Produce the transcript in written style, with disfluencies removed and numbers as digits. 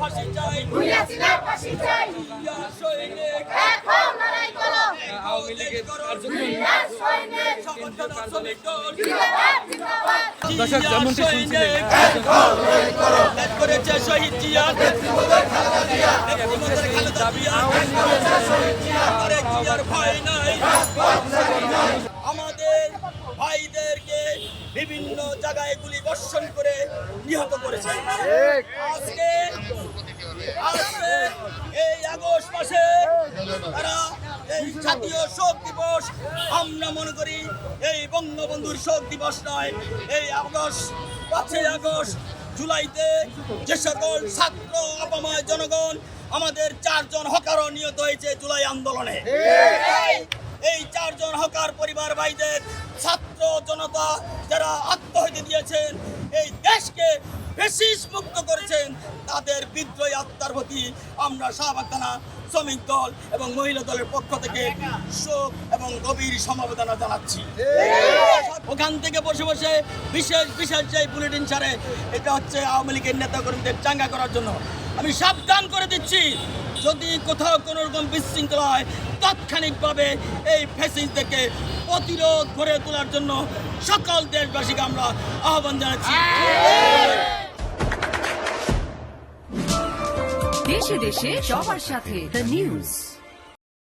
ফাঁসি চাই ফাঁসি চাই জিয়ার সৈনিক এখন লড়াই করো আওয়ামী লীগের জিয়ার সৈনিক সংগঠন শ্রমিক দল জিন্দাবাদ জিন্দাবাদ দর্শক যেমনটি শুনছিলেন ত্যাগ করেছে শহীদ জিয়া নেত্রীমন্ত্রী খালেদা জিয়া আরে জিয়ার ভয় নাই আমাদের ভাইদেরকে বিভিন্ন জায়গায় গুলি বর্ষণ করে নিহত করেছে আজকে এই আগস্ট মাসে তারা এই জাতীয় শোক দিবস আমরা মনে করি এই বঙ্গবন্ধুর শোক দিবস নয় এই আগস্ট 5 আগস্ট জুলাইতে যে সকল ছাত্র আপাময় জনগণ আমাদের 4 জন হকারও নিহত হয়েছে জুলাই আন্দোলনে এই 4 জন হকার পরিবার ভাইদের ছাত্র জনতা যারা আত্মহত্যা দিয়েছেন এই দেশকে ফ্যাসিস্ট মুক্ত করেছেন তাদের বিদ্রোহী আত্মার প্রতি আমরা শাহবাগ থানা শ্রমিক দল এবং মহিলা দলের পক্ষ থেকে শোক এবং গভীর সমবেদনা জানাচ্ছি ওখান থেকে বসে বসে বিশেষ বিশেষ যে বুলেটিন ছাড়ে এটা হচ্ছে আওয়ামী লীগের নেতাকর্মীদের চাঙ্গা করার জন্য আমি সাবধান করে দিচ্ছি যদি কোথাও কোনো রকম বিশৃঙ্খলা হয় তাৎক্ষণিকভাবে এই ফ্যাসিস্টদেরকে প্রতিরোধ গড়ে তোলার জন্য সকল দেশবাসীকে আমরা আহ্বান জানাচ্ছি দেশে দেশে সবার সাথে দ্য নিউজ।